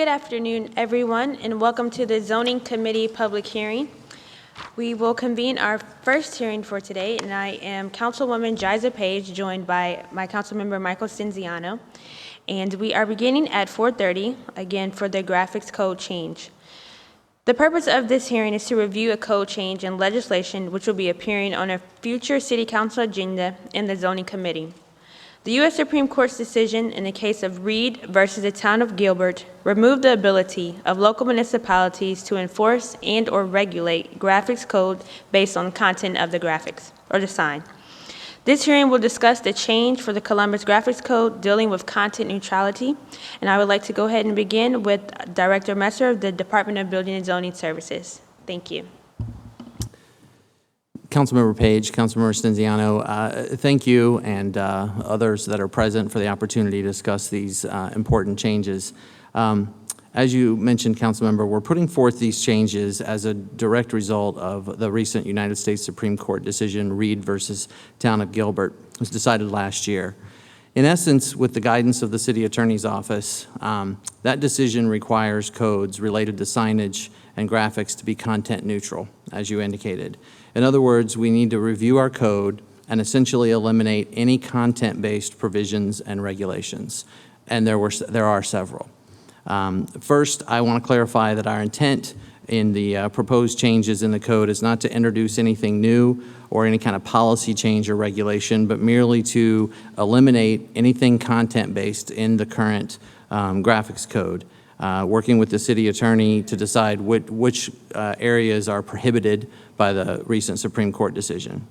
Good afternoon, everyone, and welcome to the Zoning Committee public hearing. We will convene our first hearing for today, and I am Councilwoman Jiza Page, joined by my Councilmember Michael Cinziano. And we are beginning at 4:30, again, for the graphics code change. The purpose of this hearing is to review a code change and legislation which will be appearing on a future City Council agenda in the Zoning Committee. The U.S. Supreme Court's decision in the case of Reed versus the Town of Gilbert removed the ability of local municipalities to enforce and/or regulate graphics code based on the content of the graphics or the sign. This hearing will discuss the change for the Columbus Graphics Code dealing with content neutrality, and I would like to go ahead and begin with Director Messer of the Department of Building and Zoning Services. Thank you. Councilmember Page, Councilmember Cinziano, thank you and others that are present for the opportunity to discuss these important changes. As you mentioned, Councilmember, we're putting forth these changes as a direct result of the recent United States Supreme Court decision, Reed versus Town of Gilbert. It was decided last year. In essence, with the guidance of the City Attorney's Office, that decision requires codes related to signage and graphics to be content neutral, as you indicated. In other words, we need to review our code and essentially eliminate any content-based provisions and regulations, and there are several. First, I want to clarify that our intent in the proposed changes in the code is not to introduce anything new or any kind of policy change or regulation, but merely to eliminate anything content-based in the current graphics code, working with the city attorney to decide which areas are prohibited by the recent Supreme Court decision.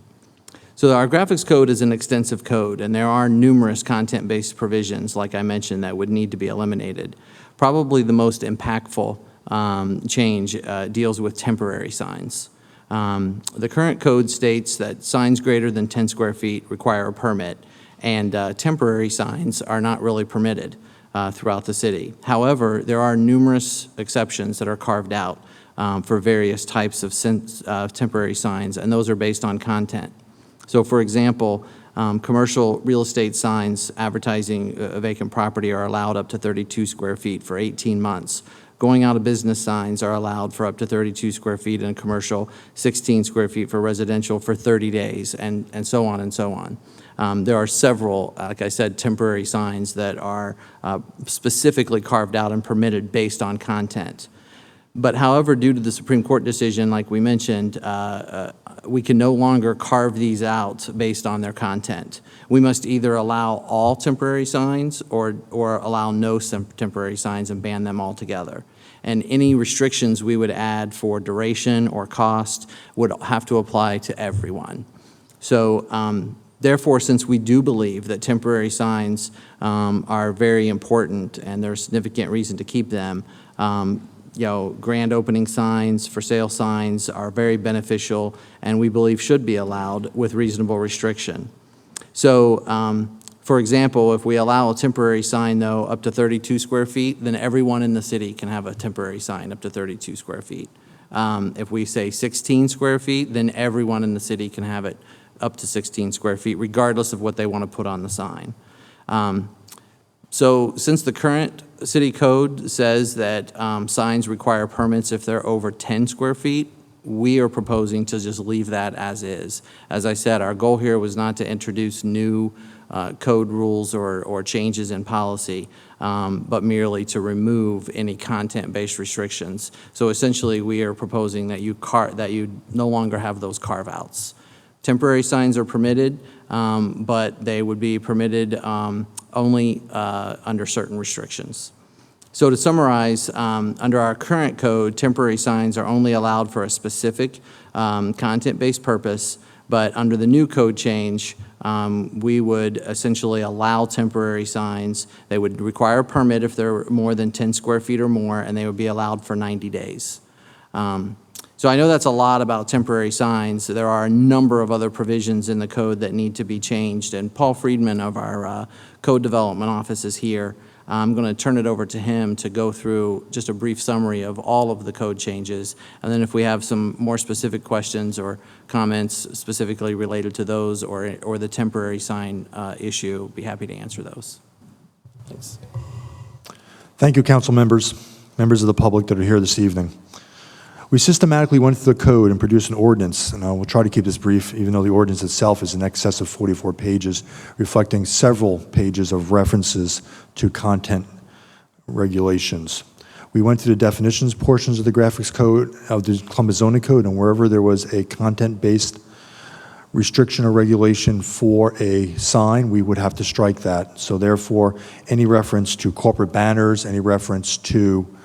So our graphics code is an extensive code, and there are numerous content-based provisions, like I mentioned, that would need to be eliminated. Probably the most impactful change deals with temporary signs. The current code states that signs greater than 10 square feet require a permit, and temporary signs are not really permitted throughout the city. However, there are numerous exceptions that are carved out for various types of temporary signs, and those are based on content. So, for example, commercial real estate signs advertising a vacant property are allowed up to 32 square feet for 18 months. Going out of business signs are allowed for up to 32 square feet in commercial, 16 square feet for residential for 30 days, and so on and so on. There are several, like I said, temporary signs that are specifically carved out and permitted based on content. But however, due to the Supreme Court decision, like we mentioned, we can no longer carve these out based on their content. We must either allow all temporary signs or allow no temporary signs and ban them altogether. And any restrictions we would add for duration or cost would have to apply to everyone. So therefore, since we do believe that temporary signs are very important and there's significant reason to keep them, grand opening signs, for sale signs are very beneficial and we believe should be allowed with reasonable restriction. So, for example, if we allow a temporary sign, though, up to 32 square feet, then everyone in the city can have a temporary sign up to 32 square feet. If we say 16 square feet, then everyone in the city can have it up to 16 square feet, regardless of what they want to put on the sign. So since the current city code says that signs require permits if they're over 10 square feet, we are proposing to just leave that as is. As I said, our goal here was not to introduce new code rules or changes in policy, but merely to remove any content-based restrictions. So essentially, we are proposing that you no longer have those carve-outs. Temporary signs are permitted, but they would be permitted only under certain restrictions. So to summarize, under our current code, temporary signs are only allowed for a specific content-based purpose, but under the new code change, we would essentially allow temporary signs. They would require a permit if they're more than 10 square feet or more, and they would be allowed for 90 days. So I know that's a lot about temporary signs. There are a number of other provisions in the code that need to be changed, and Paul Friedman of our Code Development Office is here. I'm going to turn it over to him to go through just a brief summary of all of the code changes, and then if we have some more specific questions or comments specifically related to those or the temporary sign issue, be happy to answer those. Thanks. Thank you, council members. members of the public that are here this evening. We systematically went through the code and produced an ordinance, and I will try to keep this brief, even though the ordinance itself is in excess of 44 pages, reflecting several pages of references to content regulations. We went through the definitions portions of the graphics code, of the Columbus zoning code, and wherever there was a content-based restriction or regulation for a sign, we would have to strike that. So therefore, any reference to corporate banners, any reference to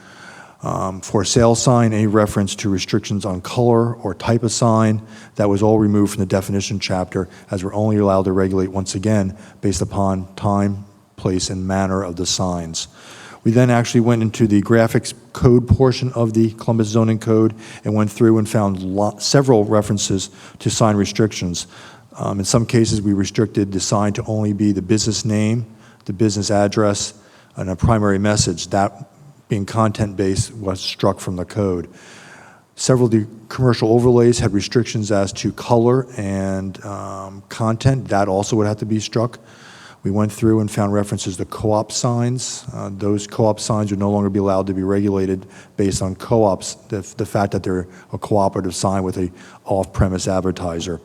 for sale sign, any reference to restrictions on color or type of sign, that was all removed from the definition chapter, as we're only allowed to regulate, once again, based upon time, place, and manner of the signs. We then actually went into the graphics code portion of the Columbus zoning code and went through and found several references to sign restrictions. In some cases, we restricted the sign to only be the business name, the business address, and a primary message. That being content-based was struck from the code. Several of the commercial overlays had restrictions as to color and content. That also would have to be struck. We went through and found references to co-op signs. Those co-op signs would no longer be allowed to be regulated based on co-ops, the fact that they're a cooperative sign with a off-premise advertiser.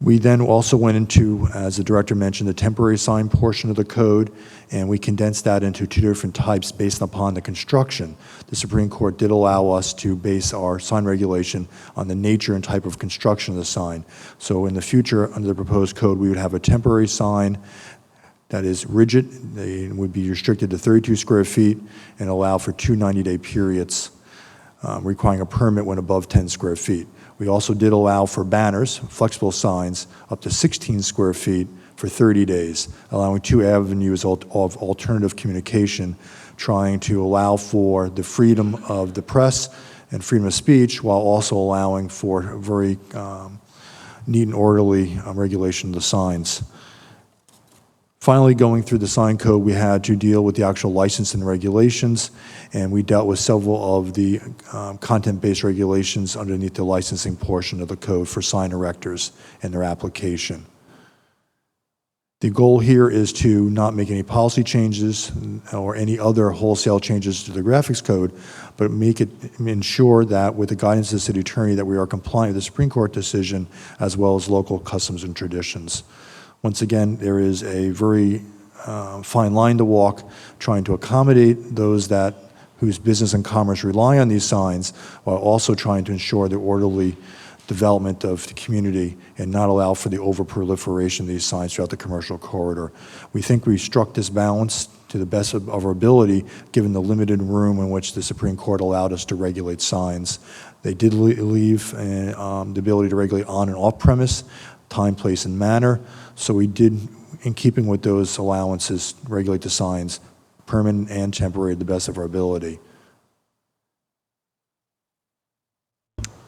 We then also went into, as the director mentioned, the temporary sign portion of the code, and we condensed that into two different types based upon the construction. The Supreme Court did allow us to base our sign regulation on the nature and type of construction of the sign. So in the future, under the proposed code, we would have a temporary sign that is rigid. They would be restricted to 32 square feet and allow for 2 90-day periods, requiring a permit when above 10 square feet. We also did allow for banners, flexible signs, up to 16 square feet for 30 days, allowing 2 avenues of alternative communication, trying to allow for the freedom of the press and freedom of speech, while also allowing for very neat and orderly regulation of the signs. Finally, going through the sign code, we had to deal with the actual license and regulations, and we dealt with several of the content-based regulations underneath the licensing portion of the code for sign erectors and their application. The goal here is to not make any policy changes or any other wholesale changes to the graphics code, but ensure that with the guidance of the city attorney that we are compliant with the Supreme Court decision as well as local customs and traditions. Once again, there is a very fine line to walk, trying to accommodate those whose business and commerce rely on these signs, while also trying to ensure the orderly development of the community and not allow for the over-proliferation of these signs throughout the commercial corridor. We think we struck this balance to the best of our ability, given the limited room in which the Supreme Court allowed us to regulate signs. They did leave the ability to regulate on and off-premise, time, place, and manner. So we did, in keeping with those allowances, regulate the signs, permanent and temporary, to the best of our ability.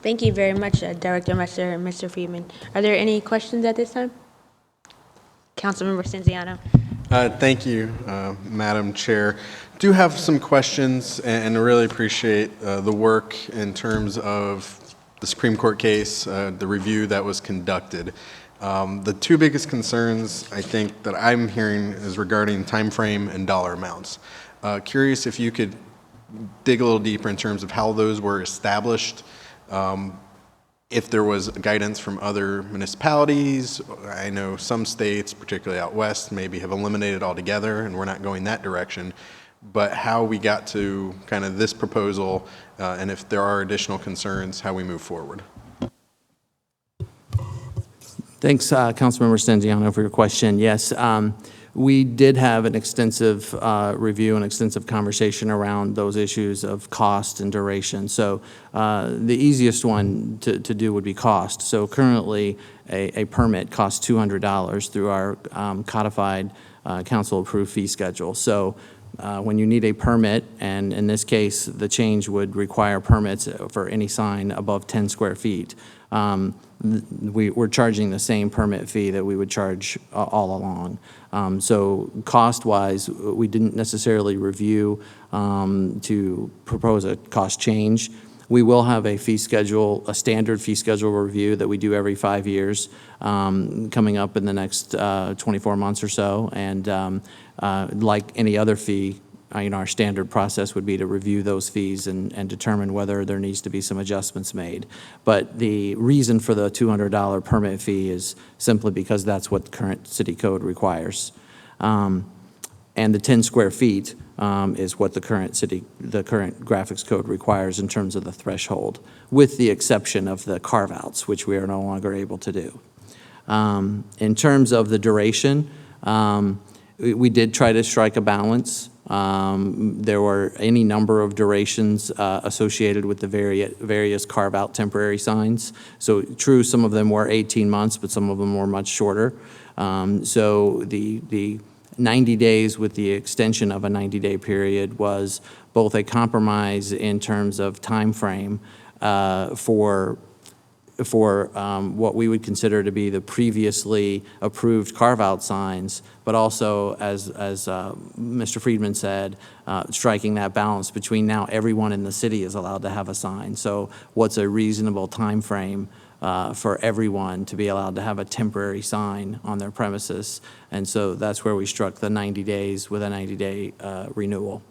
Thank you very much, Director Messer and Mr. Friedman. Are there any questions at this time? Councilmember Stenziano. Thank you, Madam Chair. Do have some questions and really appreciate the work in terms of the Supreme Court case, the review that was conducted. The two biggest concerns I think that I'm hearing is regarding time frame and dollar amounts. Curious if you could dig a little deeper in terms of how those were established, if there was guidance from other municipalities. I know some states, particularly out west, maybe have eliminated altogether, and we're not going that direction. But how we got to kind of this proposal, and if there are additional concerns, how we move forward. Thanks, Councilmember Stenziano, for your question. Yes, we did have an extensive review and extensive conversation around those issues of cost and duration. So the easiest one to do would be cost. So currently, a permit costs $200 through our codified council-approved fee schedule. So when you need a permit, and in this case, the change would require permits for any sign above 10 square feet, we're charging the same permit fee that we would charge all along. So cost-wise, we didn't necessarily review to propose a cost change. We will have a fee schedule, a standard fee schedule review that we do every 5 years, coming up in the next 24 months or so. And like any other fee our standard process would be to review those fees and determine whether there needs to be some adjustments made. But the reason for the $200 permit fee is simply because that's what the current city code requires. And the 10 square feet is what the current graphics code requires in terms of the threshold, with the exception of the carve-outs, which we are no longer able to do. In terms of the duration, we did try to strike a balance. There were any number of durations associated with the various carve-out temporary signs. So true, some of them were 18 months, but some of them were much shorter. So the 90 days with the extension of a 90-day period was both a compromise in terms of time frame for what we would consider to be the previously approved carve-out signs, but also, as Mr. Friedman said, striking that balance between now everyone in the city is allowed to have a sign. So what's a reasonable time frame for everyone to be allowed to have a temporary sign on their premises? And so that's where we struck the 90 days with a 90-day renewal.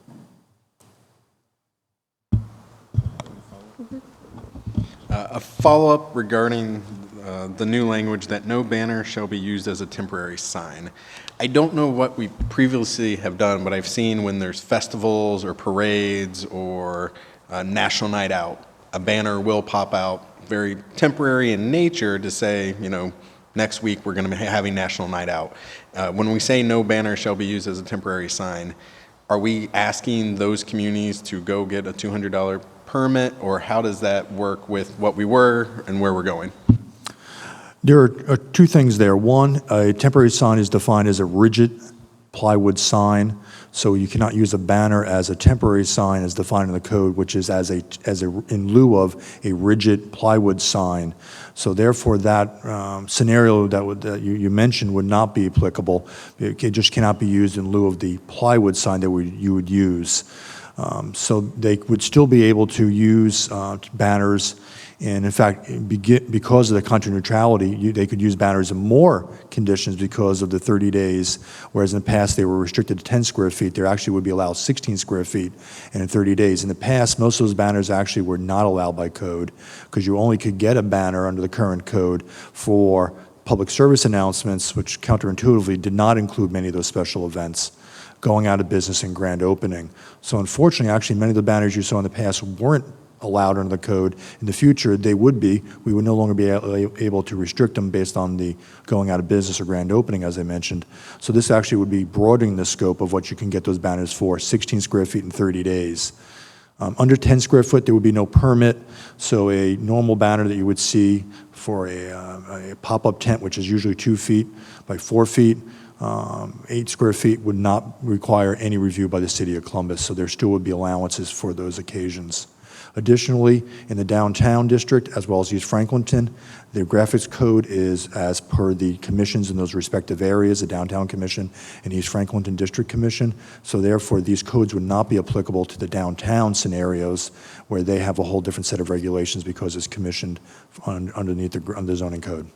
A follow-up regarding the new language that no banner shall be used as a temporary sign. I don't know what we previously have done, but I've seen when there's festivals or parades or National Night Out, a banner will pop out, very temporary in nature, to say, next week we're going to be having National Night Out. When we say no banner shall be used as a temporary sign, are we asking those communities to go get a $200 permit, or how does that work with what we were and where we're going? There are two things there. One, a temporary sign is defined as a rigid plywood sign, so you cannot use a banner as a temporary sign as defined in the code, which is in lieu of a rigid plywood sign. So therefore, that scenario that you mentioned would not be applicable. It just cannot be used in lieu of the plywood sign that you would use. So they would still be able to use banners, and in fact, because of the country neutrality, they could use banners in more conditions because of the 30 days, whereas in the past they were restricted to 10 square feet. There actually would be allowed 16 square feet and in 30 days. In the past, most of those banners actually were not allowed by code, because you only could get a banner under the current code for public service announcements, which counterintuitively did not include many of those special events, going out of business and grand opening. So unfortunately, actually, many of the banners you saw in the past weren't allowed under the code. In the future, they would be. We would no longer be able to restrict them based on the going out of business or grand opening, as I mentioned. So this actually would be broadening the scope of what you can get those banners for, 16 square feet in 30 days. Under 10 square foot, there would be no permit. So a normal banner that you would see for a pop-up tent, which is usually 2 feet by 4 feet, 8 square feet, would not require any review by the City of Columbus, so there still would be allowances for those occasions. Additionally, in the downtown district, as well as East Franklinton, the graphics code is as per the commissions in those respective areas, the Downtown Commission and East Franklinton District Commission. So therefore, these codes would not be applicable to the downtown scenarios where they have a whole different set of regulations because it's commissioned underneath the zoning code.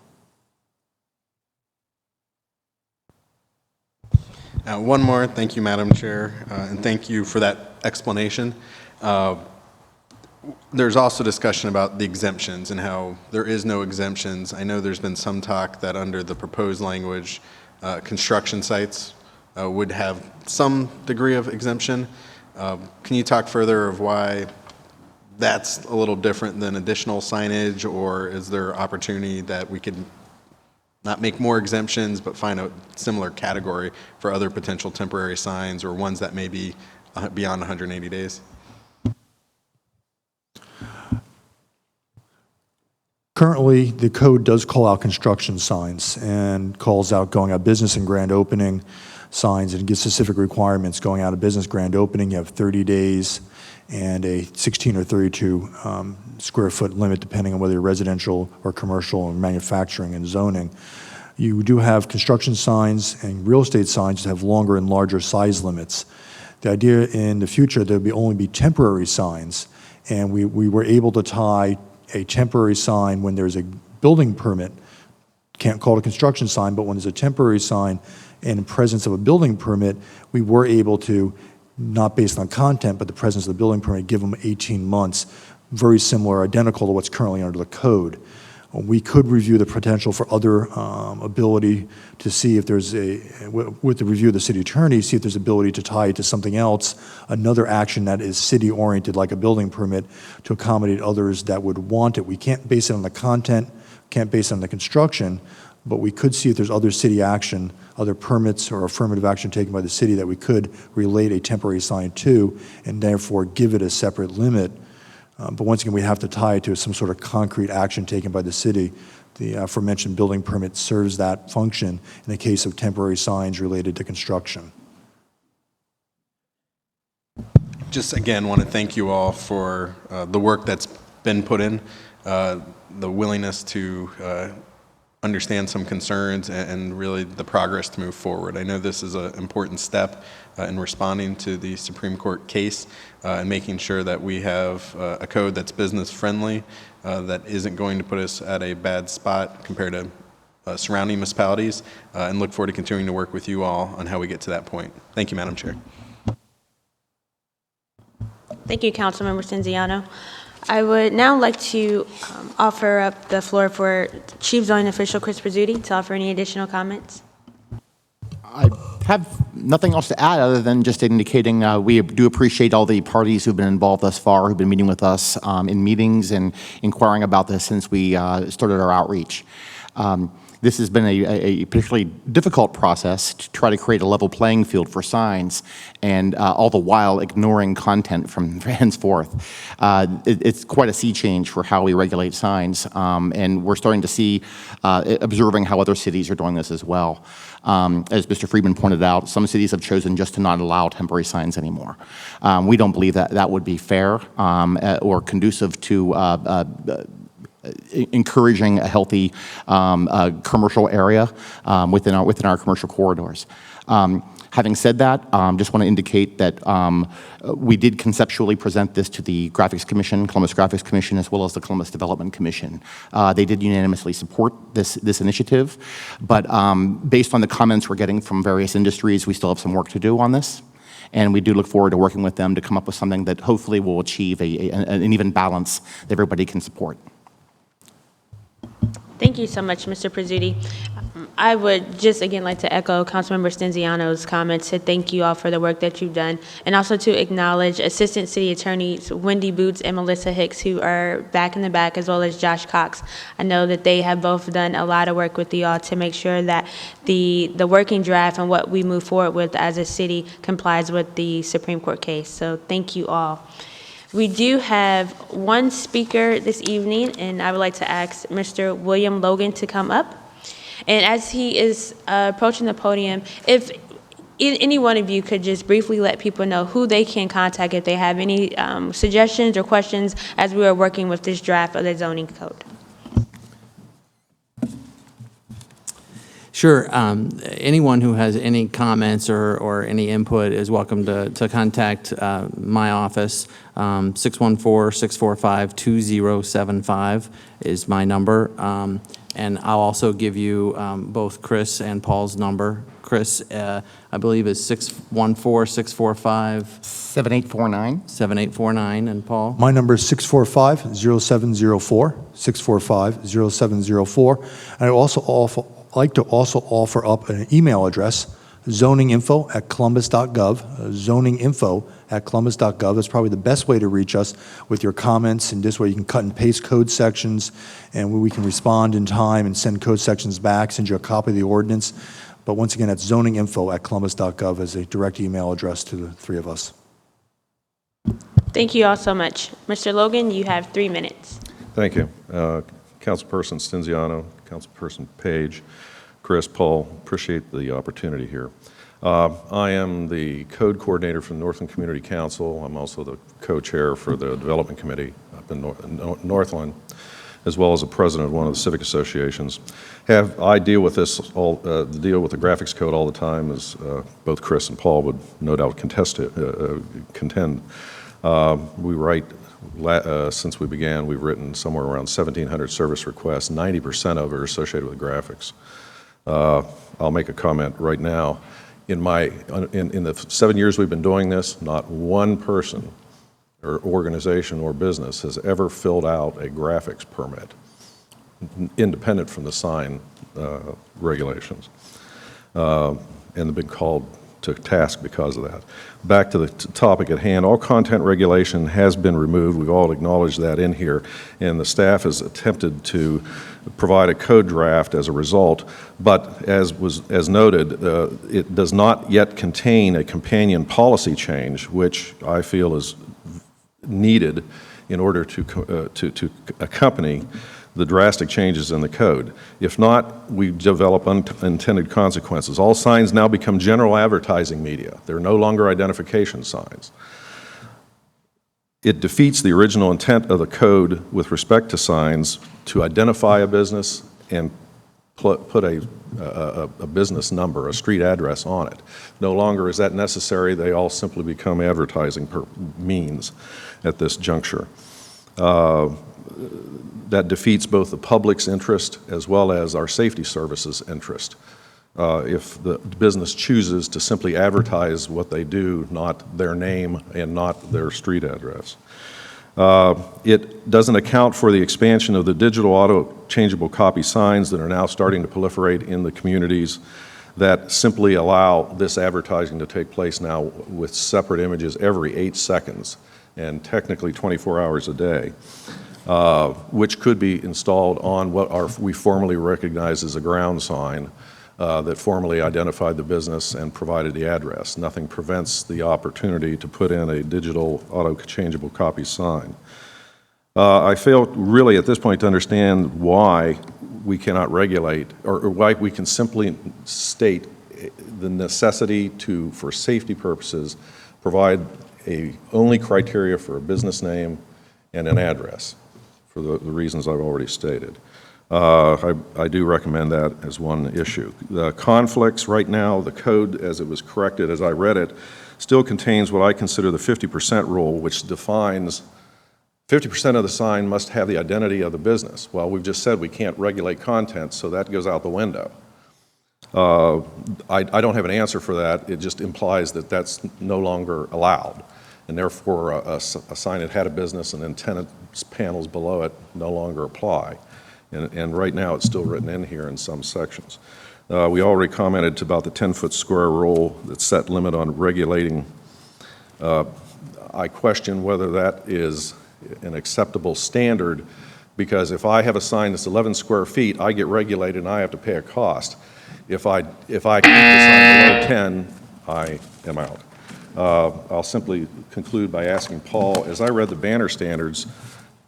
One more. Thank you, Madam Chair, and thank you for that explanation. There's also discussion about the exemptions and how there is no exemptions. I know there's been some talk that under the proposed language, construction sites would have some degree of exemption. Can you talk further of why that's a little different than additional signage, or is there opportunity that we could not make more exemptions, but find a similar category for other potential temporary signs or ones that may be beyond 180 days? Currently, the code does call out construction signs and calls out going out of business and grand opening signs, and gives specific requirements. Going out of business, grand opening, you have 30 days and a 16 or 32 square foot limit, depending on whether you're residential or commercial or manufacturing and zoning. You do have construction signs and real estate signs that have longer and larger size limits. The idea in the future, there would only be temporary signs, and we were able to tie a temporary sign when there's a building permit, can't call it a construction sign, but when there's a temporary sign in presence of a building permit, we were able to not based on content, but the presence of the building permit, give them 18 months, very similar, identical to what's currently under the code. We could review the potential for other ability to see if there's with the review of the city attorney, see if there's ability to tie it to something else, another action that is city-oriented, like a building permit, to accommodate others that would want it. We can't base it on the content, can't base it on the construction, but we could see if there's other city action, other permits or affirmative action taken by the city that we could relate a temporary sign to, and therefore give it a separate limit. But once again, we have to tie it to some sort of concrete action taken by the city. The aforementioned building permit serves that function in the case of temporary signs related to construction. Just again, want to thank you all for the work that's been put in, the willingness to understand some concerns and really the progress to move forward. I know this is an important step in responding to the Supreme Court case and making sure that we have a code that's business friendly, that isn't going to put us at a bad spot compared to surrounding municipalities, and look forward to continuing to work with you all on how we get to that point. Thank you, Madam Chair. Thank you, Councilmember Stenziano. I would now like to offer up the floor for Chief Zoning Official Chris Pizzuti to offer any additional comments. I have nothing else to add other than just indicating we do appreciate all the parties who've been involved thus far, who've been meeting with us in meetings and inquiring about this since we started our outreach. This has been a particularly difficult process to try to create a level playing field for signs, and all the while ignoring content from henceforth. It's quite a sea change for how we regulate signs, and we're starting to see, observing how other cities are doing this as well. As Mr. Friedman pointed out, some cities have chosen just to not allow temporary signs anymore. We don't believe that that would be fair or conducive to encouraging a healthy commercial area within our commercial corridors. Having said that, just want to indicate that we did conceptually present this to the Graphics Commission, Columbus Graphics Commission, as well as the Columbus Development Commission. They did unanimously support this initiative, but based on the comments we're getting from various industries, we still have some work to do on this. And we do look forward to working with them to come up with something that hopefully will achieve an even balance that everybody can support. Thank you so much, Mr. Pizzuti. I would just again like to echo Councilmember Stenziano's comments to thank you all for the work that you've done, and also to acknowledge Assistant City Attorneys Wendy Boots and Melissa Hicks, who are back in the back, as well as Josh Cox. I know that they have both done a lot of work with you all to make sure that the working draft and what we move forward with as a city complies with the Supreme Court case. So thank you all. We do have one speaker this evening, and I would like to ask Mr. William Logan to come up. And as he is approaching the podium, if any one of you could just briefly let people know who they can contact if they have any suggestions or questions as we are working with this draft of the zoning code. Sure. Anyone who has any comments or any input is welcome to contact my office. 614-645-2075 is my number. And I'll also give you both Chris and Paul's number. Chris, I believe, is 614-645... 7849. 7849, and Paul? My number is 645-0704, 645-0704. And I also like to offer up an email address, zoninginfo@columbus.gov, zoninginfo@columbus.gov. That's probably the best way to reach us with your comments, and this way you can cut and paste code sections, and we can respond in time and send code sections back, send you a copy of the ordinance. But once again, that's zoninginfo@columbus.gov as a direct email address to the three of us. Thank you all so much. Mr. Logan, you have 3 minutes. Thank you. Councilperson Stenziano, Councilperson Page, Chris, Paul, appreciate the opportunity here. I am the code coordinator for the Northland Community Council. I'm also the co-chair for the Development Committee up in Northland, as well as the president of one of the civic associations. I deal with this deal with the graphics code all the time, as both Chris and Paul would no doubt contend. We write. Since we began, we've written somewhere around 1,700 service requests. 90% of it are associated with graphics. I'll make a comment right now. in the 7 years we've been doing this, not one person or organization or business has ever filled out a graphics permit, independent from the sign regulations, and have been called to task because of that. Back to the topic at hand, all content regulation has been removed. We've all acknowledged that in here, and the staff has attempted to provide a code draft as a result, but as noted, it does not yet contain a companion policy change, which I feel is needed in order to accompany the drastic changes in the code. If not, we develop unintended consequences. All signs now become general advertising media. They're no longer identification signs. It defeats the original intent of the code with respect to signs to identify a business and put a business number, a street address on it. No longer is that necessary. They all simply become advertising means at this juncture. That defeats both the public's interest as well as our safety services interest. If the business chooses to simply advertise what they do, not their name and not their street address. It doesn't account for the expansion of the digital auto-changeable copy signs that are now starting to proliferate in the communities that simply allow this advertising to take place now with separate images every 8 seconds and technically 24 hours a day, which could be installed on what we formally recognize as a ground sign that formally identified the business and provided the address. Nothing prevents the opportunity to put in a digital auto-changeable copy sign. I fail really at this point to understand why we cannot regulate, or why we can simply state the necessity to, for safety purposes, provide a only criteria for a business name and an address for the reasons I've already stated. I do recommend that as one issue. The conflicts right now, the code as it was corrected as I read it, still contains what I consider the 50% rule, which defines 50% of the sign must have the identity of the business. Well, we've just said we can't regulate content, so that goes out the window. I don't have an answer for that. It just implies that that's no longer allowed, and therefore a sign that had a business and then tenant panels below it no longer apply. And right now, it's still written in here in some sections. We already commented about the 10-foot square rule that set limit on regulating. I question whether that is an acceptable standard, because if I have a sign that's 11 square feet, I get regulated and I have to pay a cost. If I keep the sign below 10, I am out. I'll simply conclude by asking Paul, as I read the banner standards,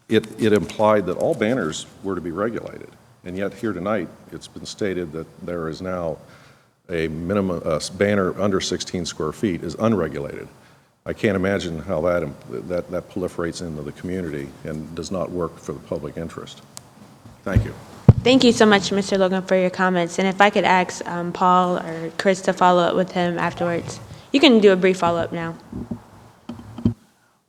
it implied that all banners were to be regulated. And yet here tonight, it's been stated that there is now a minimum banner under 16 square feet is unregulated. I can't imagine how that proliferates into the community and does not work for the public interest. Thank you. Thank you so much, Mr. Logan, for your comments. And if I could ask Paul or Chris to follow up with him afterwards. You can do a brief follow-up now.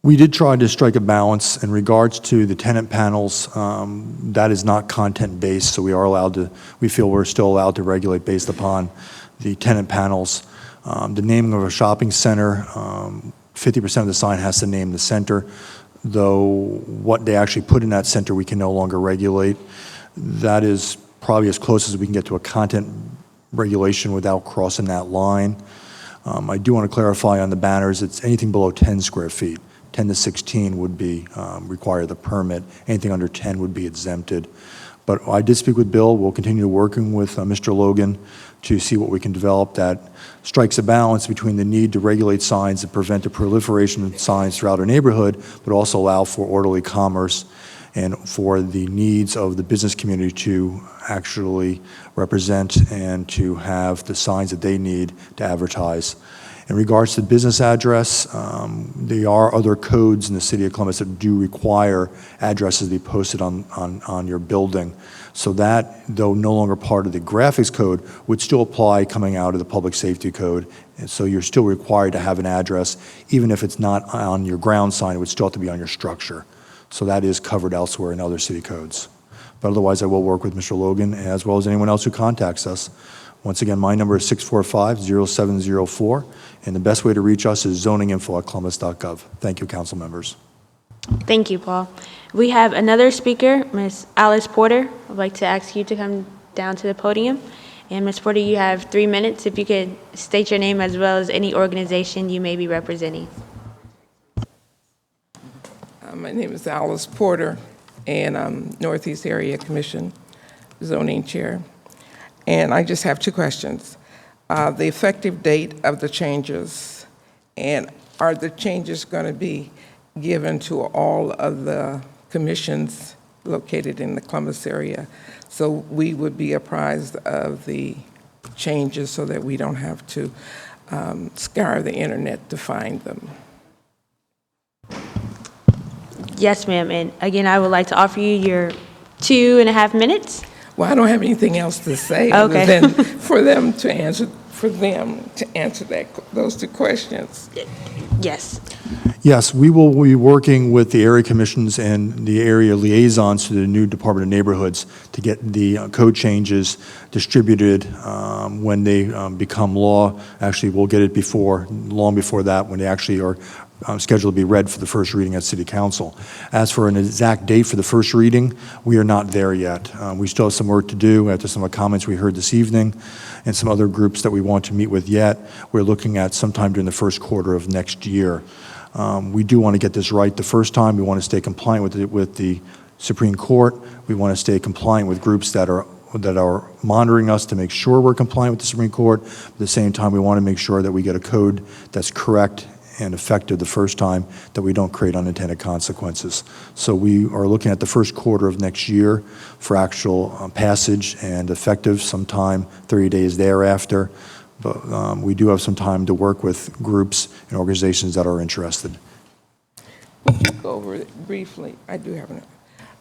We did try to strike a balance in regards to the tenant panels. That is not content-based, so we feel we're still allowed to regulate based upon the tenant panels. The naming of a shopping center, 50% of the sign has to name the center, though what they actually put in that center we can no longer regulate. That is probably as close as we can get to a content regulation without crossing that line. I do want to clarify on the banners, it's anything below 10 square feet. 10 to 16 would be require the permit. Anything under 10 would be exempted. But I did speak with Bill. We'll continue working with Mr. Logan to see what we can develop that strikes a balance between the need to regulate signs and prevent the proliferation of signs throughout our neighborhood, but also allow for orderly commerce and for the needs of the business community to actually represent and to have the signs that they need to advertise. In regards to the business address, there are other codes in the city of Columbus that do require addresses to be posted on your building. So that, though no longer part of the graphics code, would still apply coming out of the public safety code. And so you're still required to have an address. Even if it's not on your ground sign, it would still have to be on your structure. So that is covered elsewhere in other city codes. But otherwise, I will work with Mr. Logan, as well as anyone else who contacts us, Once again, my number is 645-0704, and the best way to reach us is zoninginfo@columbus.gov. Thank you, council members. Thank you, Paul. We have another speaker, Ms. Alice Porter. I'd like to ask you to come down to the podium. And Ms. Porter, you have 3 minutes. If you could state your name as well as any organization you may be representing. My name is Alice Porter, and I'm Northeast Area Commission Zoning Chair. And I just have 2 questions. The effective date of the changes, and are the changes going to be given to all of the commissions located in the Columbus area? So we would be apprised of the changes so that we don't have to scour the internet to find them. Yes, ma'am. And again, I would like to offer you your 2.5 minutes. Well, I don't have anything else to say Okay. other than for them to answer those 2 questions. Yes. Yes, we will be working with the area commissions and the area liaisons to the new Department of Neighborhoods to get the code changes distributed when they become law. Actually, we'll get it long before that, when they actually are scheduled to be read for the first reading at City Council. As for an exact date for the first reading, we are not there yet. We still have some work to do after some of the comments we heard this evening and some other groups that we want to meet with yet. We're looking at sometime during the first quarter of next year. We do want to get this right the first time. We want to stay compliant with the Supreme Court. We want to stay compliant with groups that are monitoring us to make sure we're compliant with the Supreme Court. At the same time, we want to make sure that we get a code that's correct and effective the first time, that we don't create unintended consequences. So we are looking at the first quarter of next year for actual passage and effective sometime 30 days thereafter. But we do have some time to work with groups and organizations that are interested. Would you go over it briefly? I do have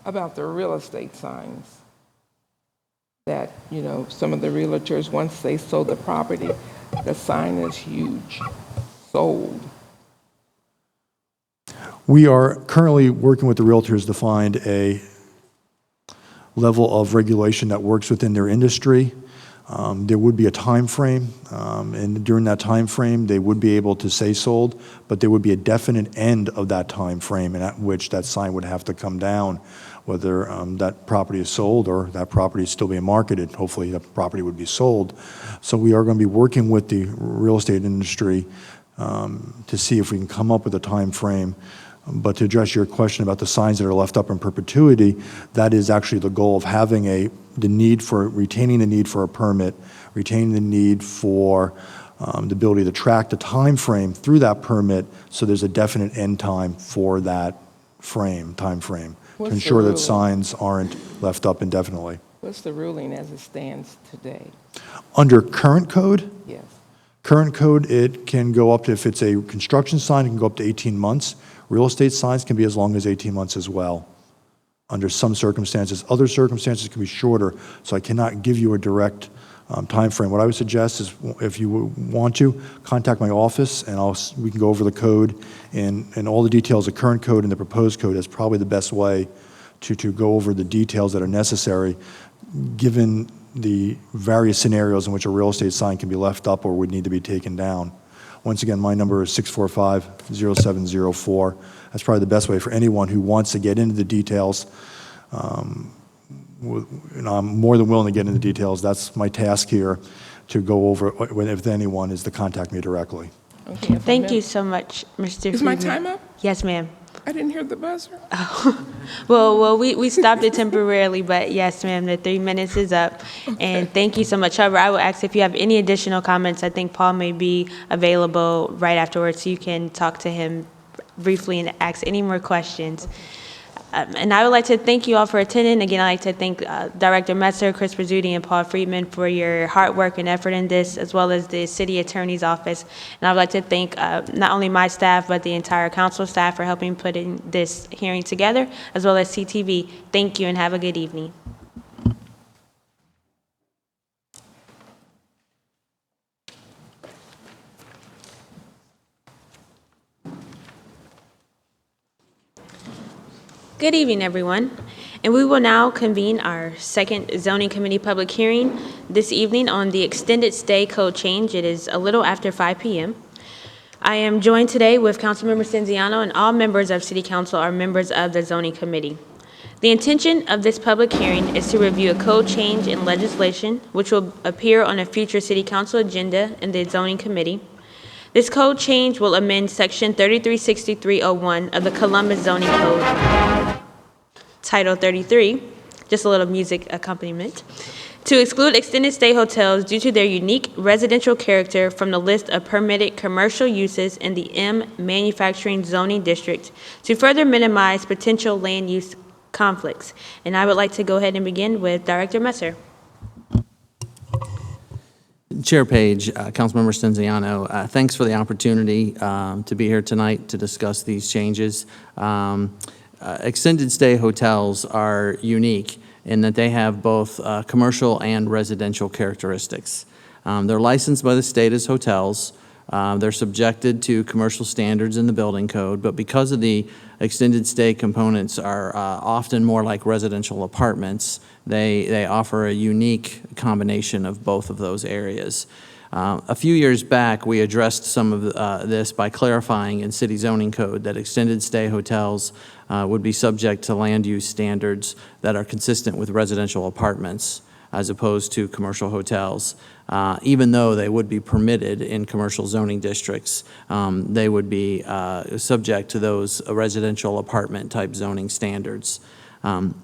about the real estate signs that, some of the realtors, once they sold the property, the sign is huge, sold. We are currently working with the realtors to find a level of regulation that works within their industry. There would be a time frame, and during that time frame, they would be able to say sold, but there would be a definite end of that time frame, and at which that sign would have to come down, whether that property is sold or that property is still being marketed. Hopefully, that property would be sold. So we are going to be working with the real estate industry to see if we can come up with a time frame. But to address your question about the signs that are left up in perpetuity, that is actually the goal of having retaining the need for a permit, retaining the need for the ability to track the time frame through that permit, so there's a definite end time for that time frame, to What's the ensure that ruling? signs aren't left up indefinitely. What's the ruling as it stands today? Under current code, Yes. Current code, it can go up to, if it's a construction sign, it can go up to 18 months. Real estate signs can be as long as 18 months as well, under some circumstances. Other circumstances can be shorter, so I cannot give you a direct time frame. What I would suggest is, if you want to, contact my office, and we can go over the code and all the details of current code and the proposed code. Is probably the best way to go over the details that are necessary, given the various scenarios in which a real estate sign can be left up or would need to be taken down. Once again, my number is 645-0704. That's probably the best way for anyone who wants to get into the details. I'm more than willing to get into the details. That's my task here, to go over, if anyone, is to contact me directly. Okay, if Thank I'm you in- so much, Mr. Is my Friedman. time up? Yes, ma'am. I didn't hear the buzzer. Well, we stopped it temporarily, but yes, ma'am, the 3 minutes is up. And thank you so much. However, I will ask if you have any additional comments. I think Paul may be available right afterwards, so you can talk to him briefly and ask any more questions. And I would like to thank you all for attending. Again, I'd like to thank Director Metzer, Chris Pizzuti, and Paul Friedman for your hard work and effort in this, as well as the City Attorney's Office. And I would like to thank not only my staff, but the entire council staff for helping putting this hearing together, as well as CTV. Thank you and have a good evening. Good evening, everyone. And we will now convene our second zoning committee public hearing this evening on the extended stay code change. It is a little after 5 p.m. I am joined today with Councilmember Stenziano, and all members of City Council are members of the zoning committee. The intention of this public hearing is to review a code change in legislation, which will appear on a future City Council agenda in the zoning committee. This code change will amend Section 336301 of the Columbus Zoning Code, Title 33, just a little music accompaniment, to exclude extended stay hotels due to their unique residential character from the list of permitted commercial uses in the M Manufacturing Zoning District to further minimize potential land use conflicts. And I would like to go ahead and begin with Director Messer. Chair Page, Councilmember Stenziano, thanks for the opportunity to be here tonight to discuss these changes. Extended stay hotels are unique in that they have both commercial and residential characteristics. They're licensed by the state as hotels. They're subjected to commercial standards in the building code, but because of the extended stay components are often more like residential apartments, they offer a unique combination of both of those areas. A few years back, we addressed some of this by clarifying in city zoning code that extended stay hotels would be subject to land use standards that are consistent with residential apartments as opposed to commercial hotels. Even though they would be permitted in commercial zoning districts, they would be subject to those residential apartment type zoning standards.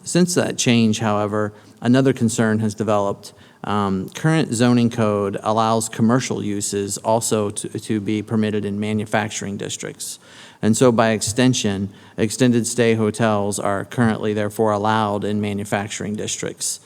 Since that change, however, another concern has developed. Current zoning code allows commercial uses also to be permitted in manufacturing districts. And so by extension, extended stay hotels are currently therefore allowed in manufacturing districts.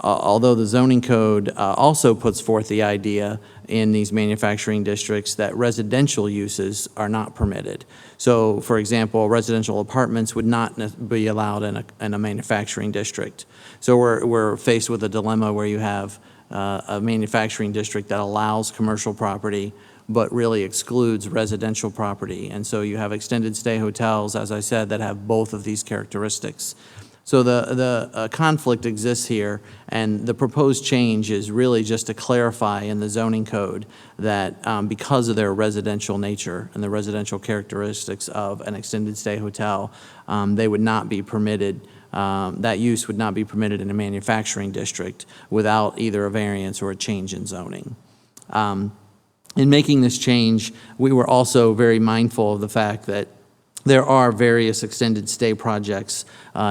Although the zoning code also puts forth the idea in these manufacturing districts that residential uses are not permitted. So, for example, residential apartments would not be allowed in a manufacturing district. So we're faced with a dilemma where you have a manufacturing district that allows commercial property but really excludes residential property. And so you have extended stay hotels, as I said, that have both of these characteristics. So the conflict exists here, and the proposed change is really just to clarify in the zoning code that because of their residential nature and the residential characteristics of an extended stay hotel, they would not be permitted, that use would not be permitted in a manufacturing district without either a variance or a change in zoning. In making this change, we were also very mindful of the fact that there are various extended stay projects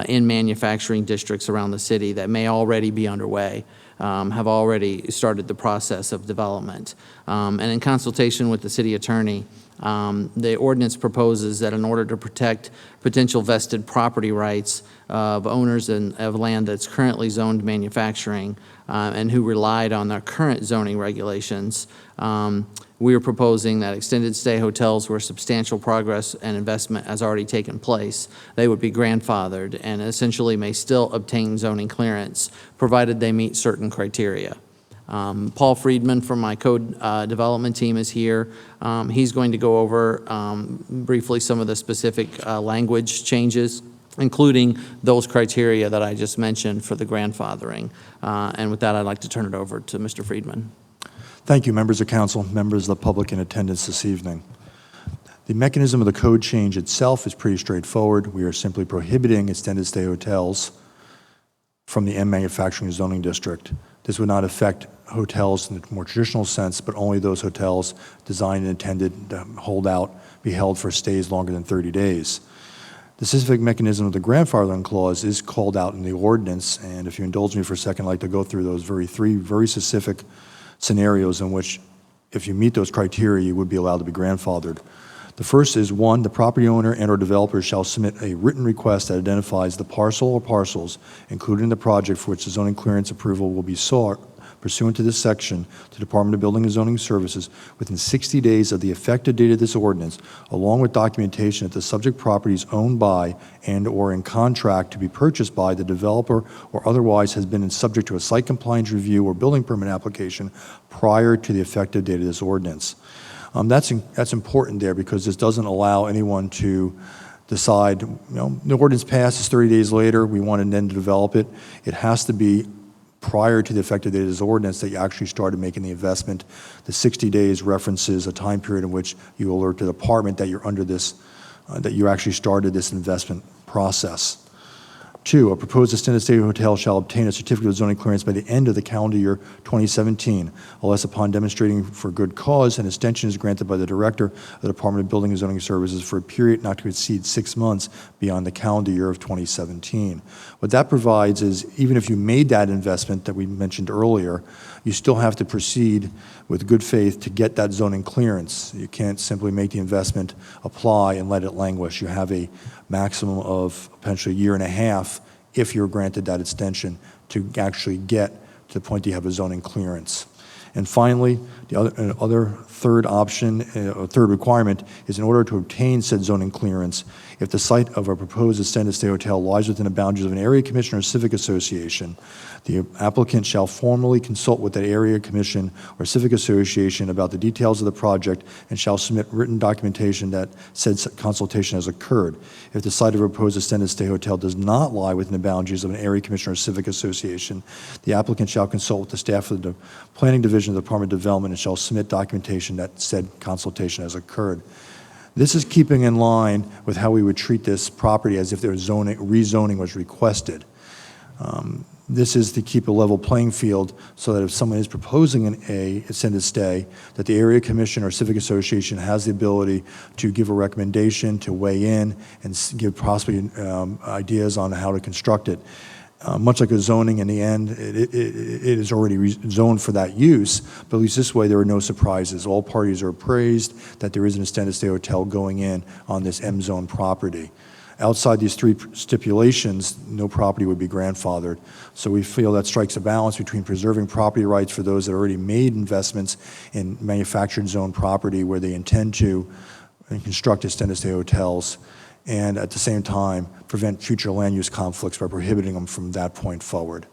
in manufacturing districts around the city that may already be underway, have already started the process of development. And in consultation with the city attorney, the ordinance proposes that in order to protect potential vested property rights of owners of land that's currently zoned manufacturing and who relied on their current zoning regulations, we are proposing that extended stay hotels where substantial progress and investment has already taken place, they would be grandfathered and essentially may still obtain zoning clearance, provided they meet certain criteria. Paul Friedman from my code development team is here. He's going to go over briefly some of the specific language changes, including those criteria that I just mentioned for the grandfathering. And with that, I'd like to turn it over to Mr. Friedman. Thank you, members of council, members of the public in attendance this evening. The mechanism of the code change itself is pretty straightforward. We are simply prohibiting extended stay hotels from the M Manufacturing Zoning District. This would not affect hotels in the more traditional sense, but only those hotels designed and intended to be held for stays longer than 30 days. The specific mechanism of the grandfathering clause is called out in the ordinance, and if you indulge me for a second, I'd like to go through those three very specific scenarios in which, if you meet those criteria, you would be allowed to be grandfathered. The first is, 1, the property owner and/or developer shall submit a written request that identifies the parcel or parcels included in the project for which the zoning clearance approval will be sought pursuant to this section to Department of Building and Zoning Services within 60 days of the effective date of this ordinance, along with documentation that the subject property is owned by and/or in contract to be purchased by the developer or otherwise has been subject to a site compliance review or building permit application prior to the effective date of this ordinance. That's important there because this doesn't allow anyone to decide, the ordinance passes 30 days later, we want to then develop it, it has to be prior to the effective date of this ordinance that you actually started making the investment. The 60 days references a time period in which you alert the department that you're under this, that you actually started this investment process. 2, a proposed extended stay hotel shall obtain a certificate of zoning clearance by the end of the calendar year 2017, unless upon demonstrating for good cause, an extension is granted by the Director of the Department of Building and Zoning Services for a period not to exceed 6 months beyond the calendar year of 2017. What that provides is, even if you made that investment that we mentioned earlier, you still have to proceed with good faith to get that zoning clearance. You can't simply make the investment, apply, and let it languish. You have a maximum of potentially a year and a half if you're granted that extension to actually get to the point that you have a zoning clearance. And finally, the other third option, third requirement is in order to obtain said zoning clearance, if the site of a proposed extended stay hotel lies within the boundaries of an area commission or civic association, the applicant shall formally consult with that area commission or civic association about the details of the project and shall submit written documentation that said consultation has occurred. If the site of a proposed extended stay hotel does not lie within the boundaries of an area commission or civic association, the applicant shall consult with the staff of the planning division of the Department of Development and shall submit documentation that said consultation has occurred. This is keeping in line with how we would treat this property as if there was rezoning was requested. This is to keep a level playing field so that if someone is proposing an extended stay, that the area commission or civic association has the ability to give a recommendation, to weigh in, and give possibly ideas on how to construct it. Much like a zoning, in the end, it is already zoned for that use, but at least this way there are no surprises. All parties are appraised that there is an extended stay hotel going in on this M-zone property. Outside these 3 stipulations, no property would be grandfathered. So we feel that strikes a balance between preserving property rights for those that already made investments in manufactured zone property where they intend to construct extended stay hotels, and at the same time prevent future land use conflicts by prohibiting them from that point forward.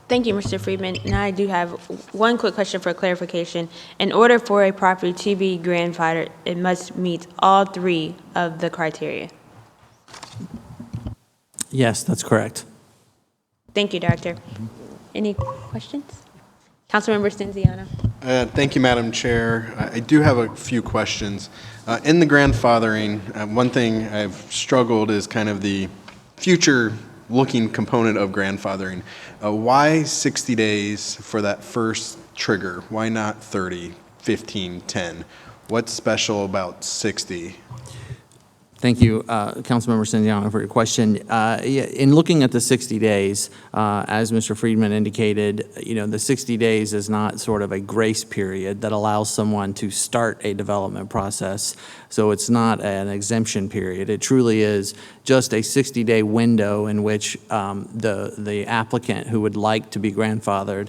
Thank you, Mr. Friedman. Now I do have one quick question for clarification. In order for a property to be grandfathered, it must meet all 3 of the criteria. Yes, that's correct. Thank you, Director. Any questions? Councilmember Stenziano. Thank you, Madam Chair. I do have a few questions. In the grandfathering, one thing I've struggled is kind of the future-looking component of grandfathering. Why 60 days for that first trigger? Why not 30, 15, 10? What's special about 60? Thank you, Councilmember Stenziano, for your question. In looking at the 60 days, as Mr. Friedman indicated, the 60 days is not sort of a grace period that allows someone to start a development process. So it's not an exemption period. It truly is just a 60-day window in which the applicant who would like to be grandfathered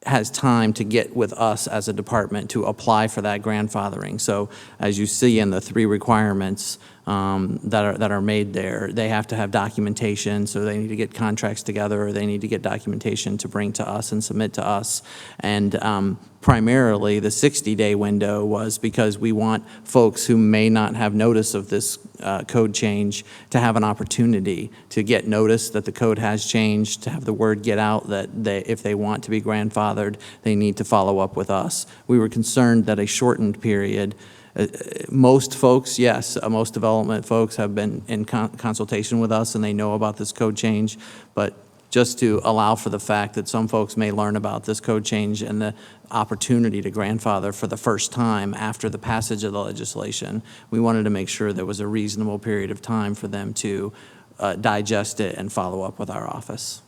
has time to get with us as a department to apply for that grandfathering. So as you see in the 3 requirements that are made there, they have to have documentation, so they need to get contracts together, or they need to get documentation to bring to us and submit to us. And primarily, the 60-day window was because we want folks who may not have notice of this code change to have an opportunity to get notice that the code has changed, to have the word get out that if they want to be grandfathered, they need to follow up with us. We were concerned that a shortened period, most folks, yes, most development folks have been in consultation with us and they know about this code change, but just to allow for the fact that some folks may learn about this code change and the opportunity to grandfather for the first time after the passage of the legislation, we wanted to make sure there was a reasonable period of time for them to digest it and follow up with our office.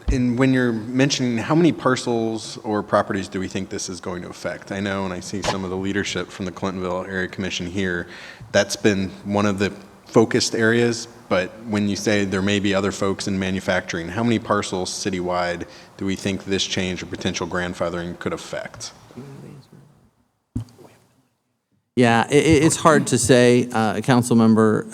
And when you're mentioning how many parcels or properties do we think this is going to affect? I know, and I see some of the leadership from the Clintonville Area Commission here, that's been one of the focused areas, but when you say there may be other folks in manufacturing, how many parcels citywide do we think this change or potential grandfathering could affect? Yeah, it's hard to say, council member.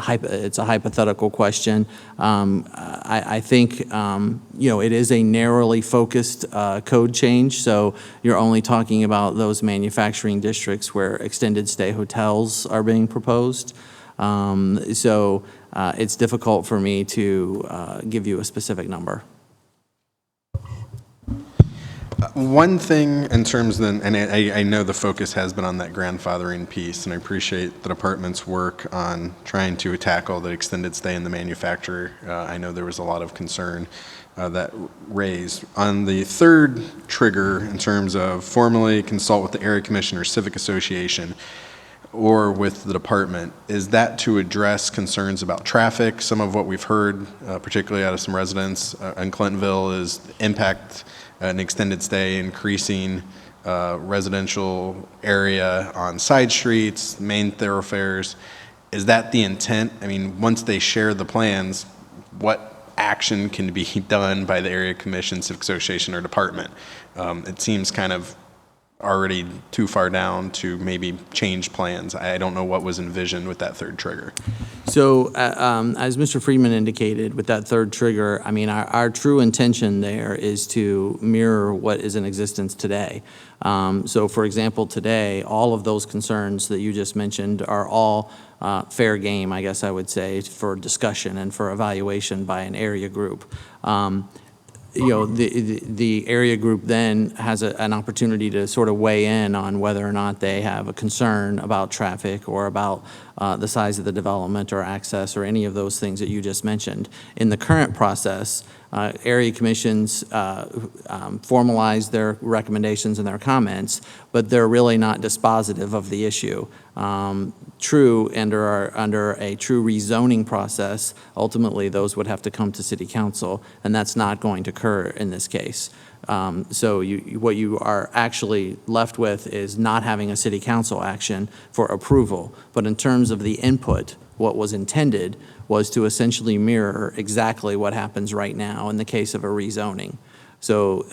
It's a hypothetical question. I think, it is a narrowly focused code change, so you're only talking about those manufacturing districts where extended stay hotels are being proposed. So it's difficult for me to give you a specific number. One thing in terms then, and I know the focus has been on that grandfathering piece, and I appreciate the department's work on trying to tackle the extended stay in the manufacturer. I know there was a lot of concern that raised. On the third trigger, in terms of formally consult with the area commission or civic association or with the department, is that to address concerns about traffic? Some of what we've heard, particularly out of some residents in Clintonville, is impact an extended stay, increasing residential area on side streets, main thoroughfares. Is that the intent? I mean, once they share the plans, what action can be done by the area commission, civic association, or department? It seems kind of already too far down to maybe change plans. I don't know what was envisioned with that third trigger. So as Mr. Friedman indicated, with that third trigger, I mean, our true intention there is to mirror what is in existence today. So for example, today, all of those concerns that you just mentioned are all fair game, I guess I would say, for discussion and for evaluation by an area group. The area group then has an opportunity to sort of weigh in on whether or not they have a concern about traffic or about the size of the development or access or any of those things that you just mentioned. In the current process, area commissions formalize their recommendations and their comments, but they're really not dispositive of the issue. True, under a true rezoning process, ultimately those would have to come to city council, and that's not going to occur in this case. So what you are actually left with is not having a city council action for approval. But in terms of the input, what was intended was to essentially mirror exactly what happens right now in the case of a rezoning. So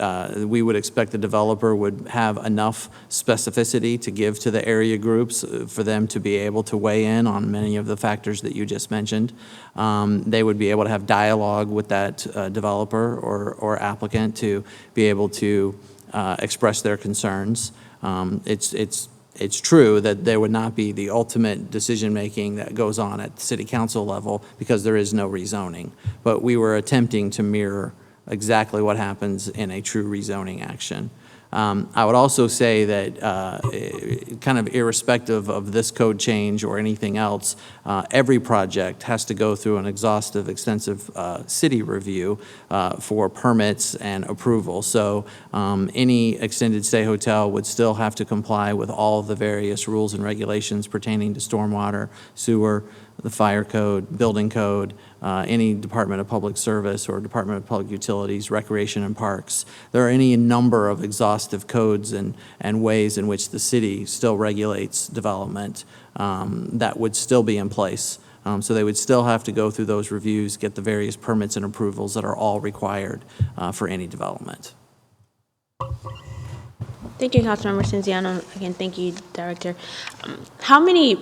we would expect the developer would have enough specificity to give to the area groups for them to be able to weigh in on many of the factors that you just mentioned. They would be able to have dialogue with that developer or applicant to be able to express their concerns. It's true that there would not be the ultimate decision-making that goes on at the city council level because there is no rezoning. But we were attempting to mirror exactly what happens in a true rezoning action. I would also say that kind of irrespective of this code change or anything else, every project has to go through an exhaustive, extensive city review for permits and approval. So any extended stay hotel would still have to comply with all of the various rules and regulations pertaining to stormwater, sewer, the fire code, building code, any Department of Public Service or Department of Public Utilities, Recreation and Parks. There are any number of exhaustive codes and ways in which the city still regulates development that would still be in place. So they would still have to go through those reviews, get the various permits and approvals that are all required for any development. Thank you, Councilmember Cinziano. Again, thank you, Director. How many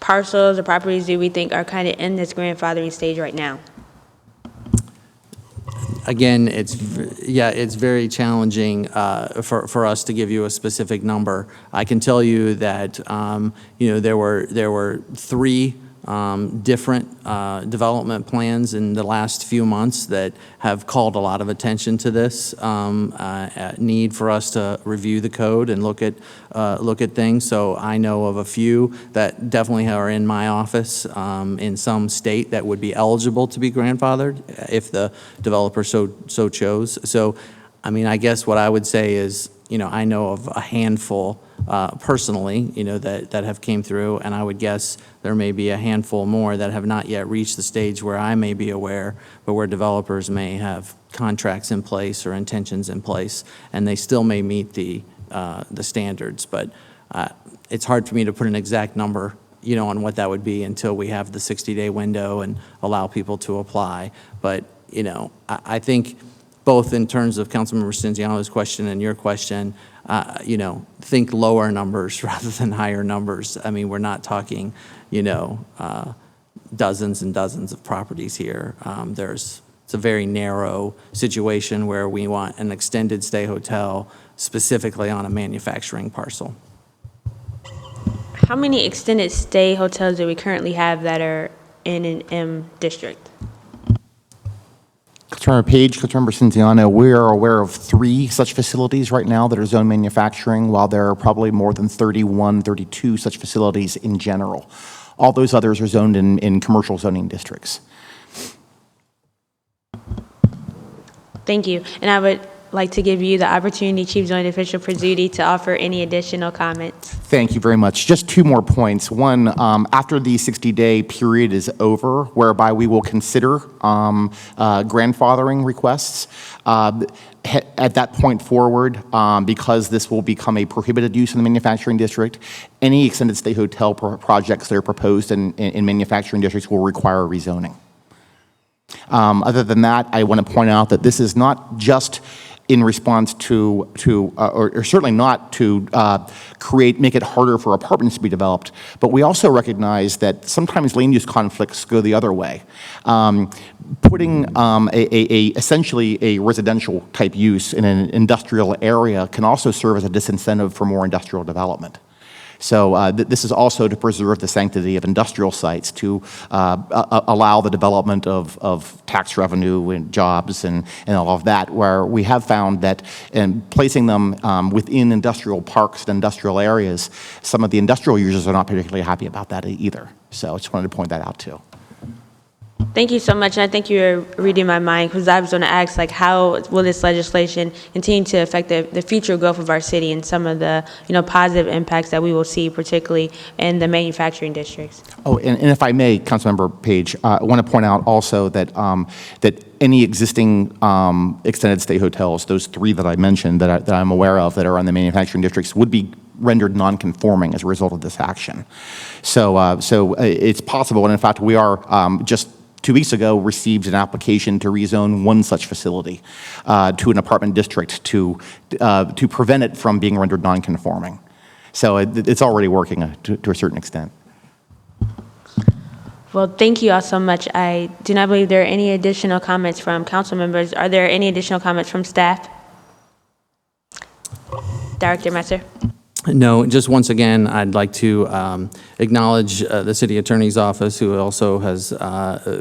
parcels or properties do we think are kind of in this grandfathering stage right now? Again, it's very challenging for us to give you a specific number. I can tell you that there were 3 different development plans in the last few months that have called a lot of attention to this need for us to review the code and look at things. So I know of a few that definitely are in my office in some state that would be eligible to be grandfathered if the developer so chose. So, I mean, I guess what I would say is, I know of a handful personally, that have came through, and I would guess there may be a handful more that have not yet reached the stage where I may be aware, but where developers may have contracts in place or intentions in place, and they still may meet the standards. But it's hard for me to put an exact number, on what that would be until we have the 60-day window and allow people to apply. But, I think both in terms of Councilmember Stenziano's question and your question, think lower numbers rather than higher numbers. I mean, we're not talking, dozens and dozens of properties here. It's a very narrow situation where we want an extended stay hotel specifically on a manufacturing parcel. How many extended stay hotels do we currently have that are in an M district? Councilmember Page, Councilmember Stenziano, we are aware of 3 such facilities right now that are zone manufacturing, while there are probably more than 31, 32 such facilities in general. All those others are zoned in commercial zoning districts. Thank you. And I would like to give you the opportunity, Chief Zoning Official Pizzuti, to offer any additional comments. Thank you very much. Just 2 more points. One, after the 60-day period is over, whereby we will consider grandfathering requests, at that point forward, because this will become a prohibited use in the manufacturing district, any extended stay hotel projects that are proposed in manufacturing districts will require rezoning. Other than that, I want to point out that this is not just in response to or certainly not to make it harder for apartments to be developed, but we also recognize that sometimes land use conflicts go the other way. Putting essentially a residential type use in an industrial area can also serve as a disincentive for more industrial development. So this is also to preserve the sanctity of industrial sites, to allow the development of tax revenue and jobs and all of that, where we have found that in placing them within industrial parks and industrial areas, some of the industrial users are not particularly happy about that either. So I just wanted to point that out too. Thank you so much, and I think you're reading my mind, because I was going to ask, how will this legislation continue to affect the future growth of our city and some of the, positive impacts that we will see, particularly in the manufacturing districts? Oh, and if I may, Councilmember Page, I want to point out also that that any existing extended stay hotels, those 3 that I mentioned that I'm aware of that are in the manufacturing districts, would be rendered non-conforming as a result of this action. So it's possible, and in fact, we are just 2 weeks ago received an application to rezone 1 such facility to an apartment district to prevent it from being rendered non-conforming. So it's already working to a certain extent. Well, thank you all so much. I do not believe there are any additional comments from council members. Are there any additional comments from staff? Director Messer. No, just once again, I'd like to acknowledge the City Attorney's Office, who also has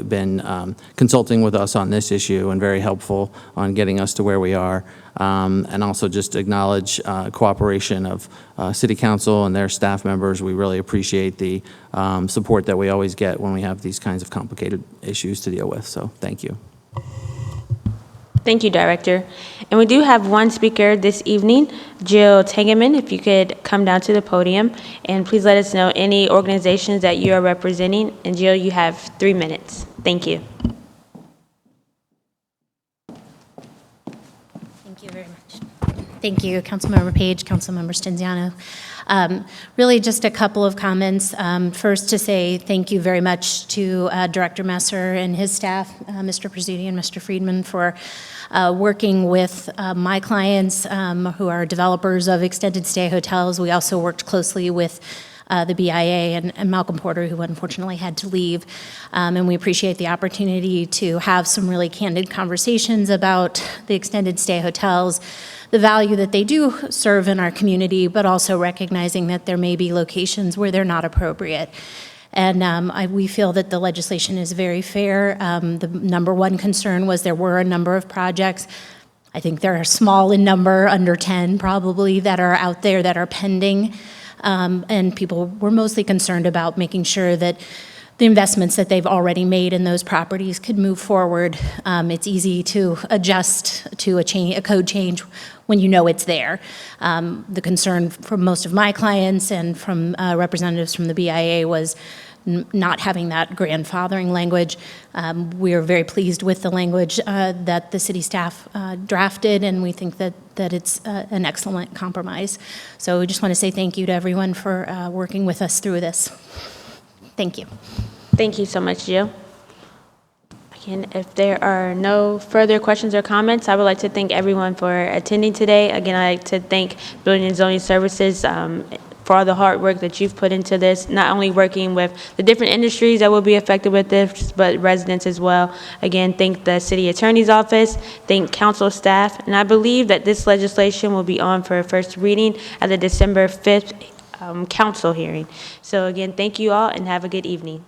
been consulting with us on this issue and very helpful on getting us to where we are. And also just acknowledge cooperation of City Council and their staff members. We really appreciate the support that we always get when we have these kinds of complicated issues to deal with. So thank you. Thank you, Director. And we do have 1 speaker this evening, Jill Tangeman. If you could come down to the podium, and please let us know any organizations that you are representing. And Jill, you have 3 minutes. Thank you. Thank you very much. Thank you, Councilmember Page, Councilmember Stenziano. Really just a couple of comments. First, to say thank you very much to Director Messer and his staff, Mr. Pizzuti and Mr. Friedman, for working with my clients who are developers of extended stay hotels. We also worked closely with the BIA and Malcolm Porter, who unfortunately had to leave. And we appreciate the opportunity to have some really candid conversations about the extended stay hotels, the value that they do serve in our community, but also recognizing that there may be locations where they're not appropriate. And we feel that the legislation is very fair. The number 1 concern was there were a number of projects. I think they're small in number, under 10 probably, that are out there that are pending. And people were mostly concerned about making sure that the investments that they've already made in those properties could move forward. It's easy to adjust to a code change when you know it's there. The concern from most of my clients and from representatives from the BIA was not having that grandfathering language. We are very pleased with the language that the city staff drafted, and we think that it's an excellent compromise. So we just want to say thank you to everyone for working with us through this. Thank you. Thank you so much, Jill. And if there are no further questions or comments, I would like to thank everyone for attending today. Again, I'd like to thank Building and Zoning Services for all the hard work that you've put into this, not only working with the different industries that will be affected with this, but residents as well. Again, thank the City Attorney's Office, thank council staff, and I believe that this legislation will be on for a first reading at the December 5th council hearing. So again, thank you all and have a good evening.